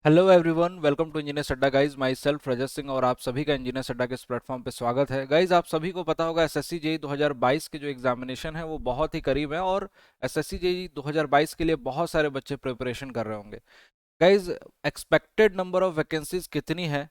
Hello everyone, welcome to Engineer Adda guys. Myself Rajat Singh और आप सभी का इंजीनियर अड्डा के इस प्लेटफॉर्म पे स्वागत है। गाइज, आप सभी को पता होगा एसएससी जेईई 2022 के जो एग्जामिनेशन है वो बहुत ही करीब है और एसएससी जेईई 2022 के लिए बहुत सारे बच्चे प्रिपरेशन कर रहे होंगे। Guys, expected number of vacancies कितनी है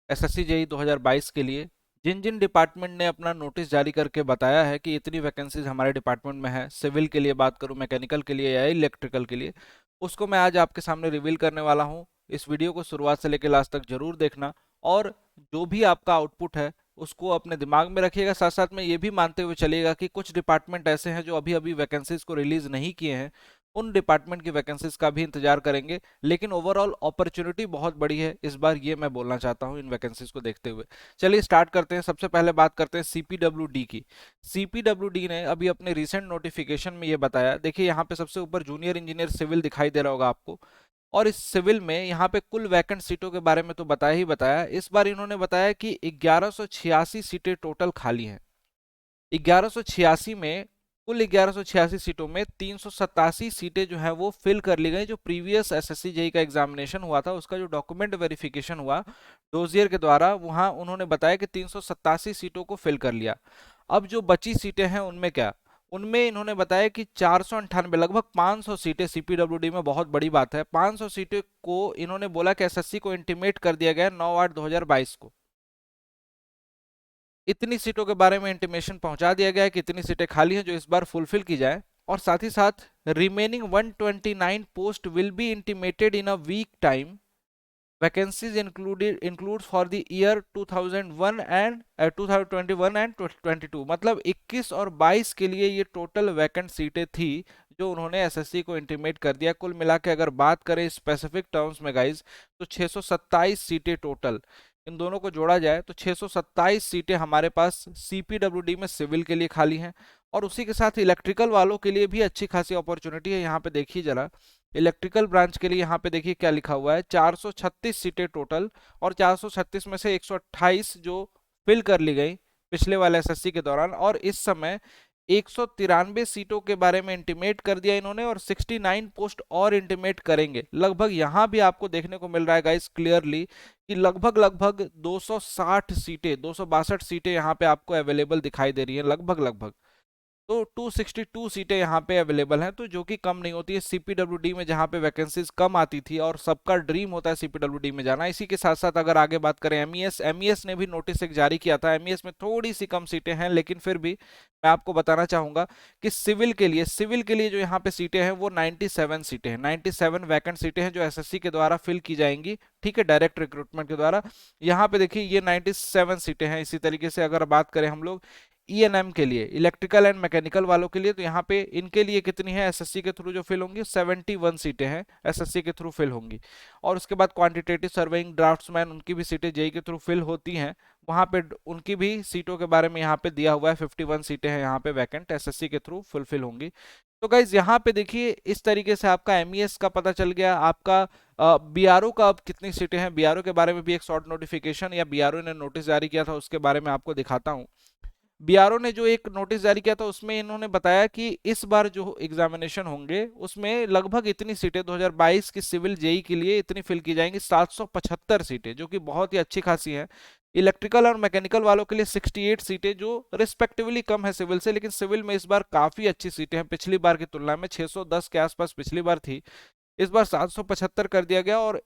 एसएससी जेईई 2022 के लिए? जिन जिन डिपार्टमेंट ने अपना नोटिस जारी करके बताया है कि इतनी वैकेंसीज हमारे डिपार्टमेंट में है, सिविल के लिए बात करूं, मैकेनिकल के लिए या इलेक्ट्रिकल के लिए, उसको मैं आज आपके सामने रिवील करने वाला हूं। इस वीडियो को शुरुआत से लेकर लास्ट तक जरूर देखना और जो भी आपका आउटपुट है उसको अपने दिमाग में रखिएगा। साथ साथ में ये भी मानते हुए चलिएगा कि कुछ डिपार्टमेंट ऐसे हैं जो अभी अभी वैकेंसीज को रिलीज नहीं किए हैं, उन डिपार्टमेंट की वैकेंसीज का भी इंतजार करेंगे। लेकिन ओवरऑल अपॉर्चुनिटी बहुत बड़ी है इस बार, ये मैं बोलना चाहता हूं इन वैकेंसीज को देखते हुए। चलिए स्टार्ट करते हैं। सबसे पहले बात करते हैं सीपीडब्ल्यूडी की। सीपीडब्ल्यूडी ने अभी अपने रिसेंट नोटिफिकेशन में ये बताया, देखिए यहाँ पे सबसे ऊपर जूनियर इंजीनियर सिविल दिखाई दे रहा होगा आपको, और इस सिविल में यहाँ पे कुल वैकेंट सीटों के बारे में तो बताया ही बताया। इस बार इन्होंने बताया कि 1186 सीटें टोटल खाली हैं। 1186 में, कुल 1186 सीटों में 387 सीटें जो है वो फिल कर ली गई। जो प्रीवियस एसएससी जेई का एग्जामिनेशन हुआ था उसका जो डॉक्यूमेंट वेरिफिकेशन हुआ डोजियर के द्वारा, वहां उन्होंने बताया कि 387 सीटों को फिल कर लिया। अब जो बची सीटें हैं उनमें क्या, उनमें इन्होंने बताया कि 498, लगभग 500 सीटें सीपीडब्ल्यूडी में, बहुत बड़ी बात है, 500 सीटें को इन्होंने बोला कि एसएससी को इंटीमेट कर दिया गया 9/8/2022 को। इतनी सीटों के बारे में इंटीमेशन पहुंचा दिया गया है कि इतनी सीटें खाली हैं जो इस बार फुलफिल की जाए। और साथ ही साथ remaining 129 post will be intimated in a week time. Vacancies include for the year 2001 and 2021 and 2022, मतलब 21 और 22 के लिए ये टोटल वैकेंट सीटें थी जो उन्होंने एसएससी को इंटीमेट कर दिया। कुल मिला के अगर बात करें स्पेसिफिक टर्म्स में गाइज, तो 627 सीटें टोटल, इन दोनों को जोड़ा जाए तो 627 सीटें हमारे पास सीपीडब्ल्यूडी में सिविल के लिए खाली हैं। और उसी के साथ इलेक्ट्रिकल वालों के लिए भी अच्छी खासी अपॉर्चुनिटी है। यहाँ पे देखिए जरा, इलेक्ट्रिकल ब्रांच के लिए यहाँ पे देखिए क्या लिखा हुआ है, 436 सीटें टोटल, और 436 में से 128 जो फिल कर ली गई पिछले वाले एसएससी के दौरान, और इस समय 193 सीटों के बारे में इंटीमेट कर दिया इन्होंने, और 69 पोस्ट और इंटीमेट करेंगे। लगभग यहाँ भी आपको देखने को मिल रहा है गाइस क्लियरली कि लगभग लगभग 260 सीटें, 262 सीटें यहाँ पे आपको अवेलेबल दिखाई दे रही है, लगभग लगभग। तो 262 सीटें यहाँ पे अवेलेबल हैं, तो जो कि कम नहीं होती है सीपीडब्ल्यूडी में, जहाँ पे वैकेंसीज कम आती थी और सबका ड्रीम होता है सीपीडब्ल्यूडी में जाना। इसी के साथ साथ अगर आगे बात करें एमईएस ने भी नोटिस एक जारी किया था। एमईएस में थोड़ी सी कम सीटें हैं, लेकिन फिर भी मैं आपको बताना चाहूंगा कि सिविल के लिए जो यहाँ पे सीटें हैं वो 97 सीटें हैं, 97 वैकेंट सीटें हैं जो एसएससी के द्वारा फिल की जाएंगी, ठीक है, डायरेक्ट रिक्रूटमेंट के द्वारा। यहाँ पे देखिए ये 97 सीटें हैं। इसी तरीके से अगर बात करें हम लोग ईएनएम के लिए, इलेक्ट्रिकल एंड मैकेनिकल वालों के लिए, तो यहाँ पे इनके लिए कितनी है एसएससी के थ्रू जो फिल होंगी, 71 सीटें हैं एसएससी के थ्रू फिल होंगी। और उसके बाद क्वांटिटेटिव सर्वेइंग ड्राफ्ट्समैन, उनकी भी सीटें जेई के थ्रू फिल होती हैं, वहां पे उनकी भी सीटों के बारे में यहाँ पे दिया हुआ है, 51 सीटें हैं यहाँ पे वैकेंट एसएससी के थ्रू फुलफिल होंगी। तो गाइज यहाँ पे देखिए इस तरीके से आपका एमईएस का पता चल गया। आपका बीआरओ का अब कितनी सीटें हैं, बीआरओ के बारे में भी एक शॉर्ट नोटिफिकेशन या बीआरओ ने नोटिस जारी किया था, उसके बारे में आपको दिखाता हूँ। बीआरओ ने जो एक नोटिस जारी किया था उसमें इन्होंने बताया कि इस बार जो एग्जामिनेशन होंगे उसमें लगभग इतनी सीटें 2022 की सिविल जेई के लिए इतनी फिल की जाएंगी, 775 सीटें, जो कि बहुत ही अच्छी खासी हैं। इलेक्ट्रिकल और मैकेनिकल वालों के लिए 68 सीटें, जो रिस्पेक्टिवली कम है सिविल से, लेकिन सिविल में इस बार काफी अच्छी सीटें हैं पिछली बार की तुलना में। 610 के आसपास पिछली बार थी, इस बार 775 कर दिया गया। और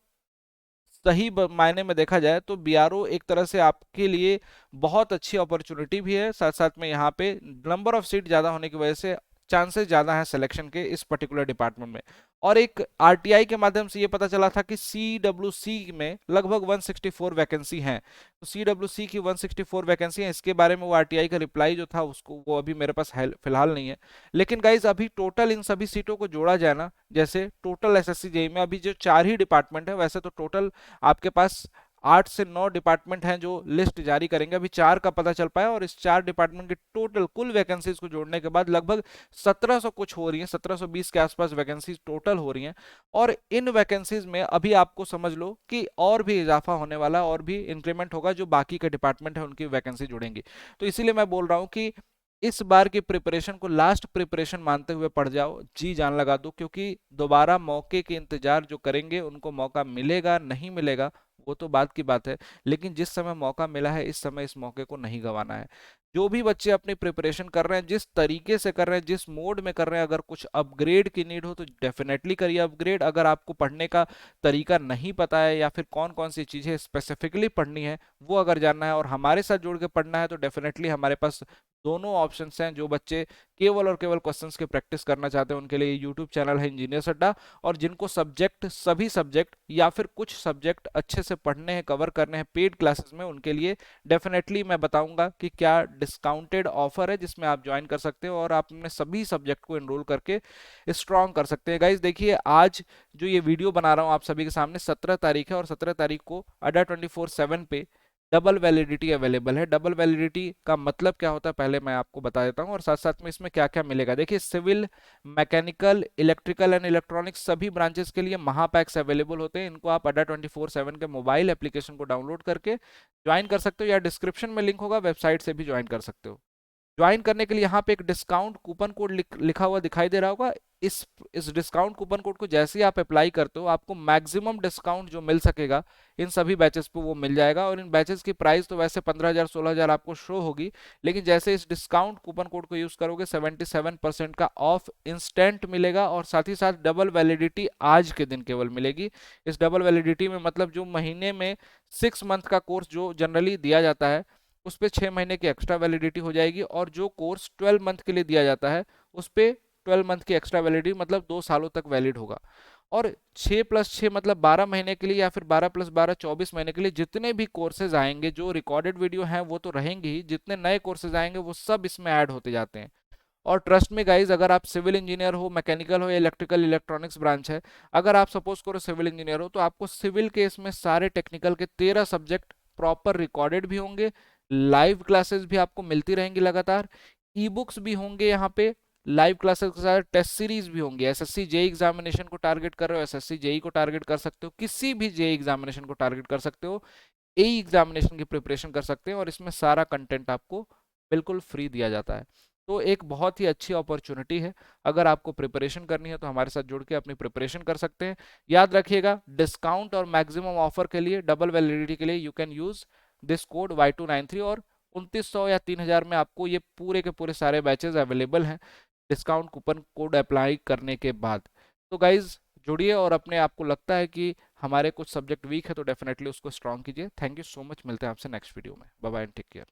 सही मायने में देखा जाए तो बीआरओ एक तरह से आपके लिए बहुत अच्छी अपॉर्चुनिटी भी है। साथ साथ में यहाँ पे नंबर ऑफ सीट ज्यादा होने की वजह से चांसेस ज्यादा हैं सिलेक्शन के इस पर्टिकुलर डिपार्टमेंट में। और एक आरटीआई के माध्यम से ये पता चला था कि सीडब्ल्यूसी में लगभग 164 वैकेंसी हैं। तो सीडब्ल्यूसी की 164 वैकेंसी है, इसके बारे में वो आरटीआई का रिप्लाई जो था उसको, वो अभी मेरे पास फिलहाल नहीं है। लेकिन गाइज अभी टोटल इन सभी सीटों को जोड़ा जाए ना, जैसे टोटल एसएससी जेई में अभी जो 4 ही डिपार्टमेंट है, वैसे तो टोटल आपके पास 8 से 9 डिपार्टमेंट हैं जो लिस्ट जारी करेंगे, अभी 4 का पता चल पाया। और इस 4 डिपार्टमेंट के टोटल कुल वैकेंसीज को जोड़ने के बाद लगभग 1700 कुछ हो रही है, 1720 के आसपास वैकेंसीज टोटल हो रही हैं। और इन वैकेंसीज में अभी आपको समझ लो कि और भी इजाफा होने वाला, और भी इंक्रीमेंट होगा, जो बाकी के डिपार्टमेंट है उनकी वैकेंसी जुड़ेंगी। तो इसीलिए मैं बोल रहा हूँ कि इस बार की प्रिपरेशन को लास्ट प्रिपरेशन मानते हुए पढ़ जाओ, जी जान लगा दो, क्योंकि दोबारा मौके के इंतजार जो करेंगे उनको मौका मिलेगा नहीं मिलेगा वो तो बात की बात है, लेकिन जिस समय मौका मिला है इस समय इस मौके को नहीं गंवाना है। जो भी बच्चे अपनी प्रिपरेशन कर रहे हैं, जिस तरीके से कर रहे हैं, जिस मोड में कर रहे हैं, अगर कुछ अपग्रेड की नीड हो तो डेफिनेटली करिए अपग्रेड। अगर आपको पढ़ने का तरीका नहीं पता है या फिर कौन कौन सी चीजें स्पेसिफिकली पढ़नी है वो अगर जानना है और हमारे साथ जुड़ के पढ़ना है तो डेफिनेटली हमारे पास दोनों ऑप्शंस हैं। जो बच्चे केवल और केवल क्वेश्चंस की प्रैक्टिस करना चाहते हैं उनके लिए यूट्यूब चैनल है इंजीनियर्स अड्डा, और जिनको सब्जेक्ट सभी सब्जेक्ट या फिर कुछ सब्जेक्ट अच्छे से पढ़ने हैं, कवर करने हैं पेड क्लासेस में, उनके लिए डेफिनेटली मैं बताऊंगा कि क्या डिस्काउंटेड ऑफर है जिसमें आप ज्वाइन कर सकते हो और आप अपने सभी सब्जेक्ट को एनरोल करके स्ट्रॉन्ग कर सकते हैं। गाइज देखिए, आज जो ये वीडियो बना रहा हूँ आप सभी के सामने 17 तारीख है और 17 तारीख को अड्डा 24/7 पे डबल वैलिडिटी अवेलेबल है। डबल वैलिडिटी का मतलब क्या होता है पहले मैं आपको बता देता हूँ और साथ साथ में इसमें क्या क्या मिलेगा। देखिए, civil, mechanical, electrical and electronics सभी ब्रांचेस के लिए महापैक्स अवेलेबल होते हैं। इनको आप अड्डा 24/7 के मोबाइल एप्लीकेशन को डाउनलोड करके ज्वाइन कर सकते हो या डिस्क्रिप्शन में लिंक होगा, वेबसाइट से भी ज्वाइन कर सकते हो। ज्वाइन करने के लिए यहाँ पे एक डिस्काउंट कूपन कोड लिखा हुआ दिखाई दे रहा होगा। इस डिस्काउंट कूपन कोड को जैसे ही आप अप्लाई करते हो आपको मैक्सिमम डिस्काउंट जो मिल सकेगा इन सभी बैचेस पे वो मिल जाएगा। और इन बैचेस की प्राइस तो वैसे 15,000 16,000 आपको शो होगी, लेकिन जैसे इस डिस्काउंट कूपन कोड को यूज करोगे 77% का ऑफ इंस्टेंट मिलेगा और साथ ही साथ डबल वैलिडिटी आज के दिन केवल मिलेगी। इस डबल वैलिडिटी में मतलब जो महीने में 6 मंथ का कोर्स जो जनरली दिया जाता है उस पे 6 महीने की एक्स्ट्रा वैलिडिटी हो जाएगी, और जो कोर्स 12 मंथ के लिए दिया जाता है उस पे 12 मंथ की एक्स्ट्रा वैलिडिटी मतलब 2 सालों तक वैलिड होगा। और 6+6 मतलब 12 महीने के लिए या फिर 12+12 24 महीने के लिए जितने भी कोर्सेज आएंगे, जो रिकॉर्डेड वीडियो हैं वो तो रहेंगे ही, जितने नए कोर्सेज आएंगे वो सब इसमें ऐड होते जाते हैं। और ट्रस्ट में गाइज, अगर आप सिविल इंजीनियर हो, मैकेनिकल हो या इलेक्ट्रिकल इलेक्ट्रॉनिक्स ब्रांच है, अगर आप सपोज करो सिविल इंजीनियर हो तो आपको सिविल के इसमें सारे टेक्निकल के 13 सब्जेक्ट प्रॉपर रिकॉर्डेड भी होंगे, लाइव क्लासेस भी आपको मिलती रहेंगी लगातार, ई बुक्स भी होंगे यहाँ पे, लाइव क्लासेस के साथ टेस्ट सीरीज भी होंगी। एसएससी जेई एग्जामिनेशन को टारगेट कर रहे हो, एसएससी जेई को टारगेट कर सकते हो, किसी भी जेई एग्जामिनेशन को टारगेट कर सकते हो, एई एग्जामिनेशन की प्रिपरेशन कर सकते हैं और इसमें सारा कंटेंट आपको बिल्कुल फ्री दिया जाता है। तो एक बहुत ही अच्छी अपॉर्चुनिटी है। अगर आपको प्रिपरेशन करनी है तो हमारे साथ जुड़ के अपनी प्रिपरेशन कर सकते हैं। याद रखिएगा, डिस्काउंट और मैक्सिमम ऑफर के लिए, डबल वैलिडिटी के लिए you can use this code Y293 और 2900 या 3000 में आपको ये पूरे के पूरे सारे बैचेस अवेलेबल हैं डिस्काउंट कूपन कोड अप्लाई करने के बाद। तो गाइज जुड़िए, और अपने आपको लगता है कि हमारे कुछ सब्जेक्ट वीक है तो डेफिनेटली उसको स्ट्रॉन्ग कीजिए। थैंक यू सो मच, मिलते हैं आपसे नेक्स्ट वीडियो में। Bye bye and take care.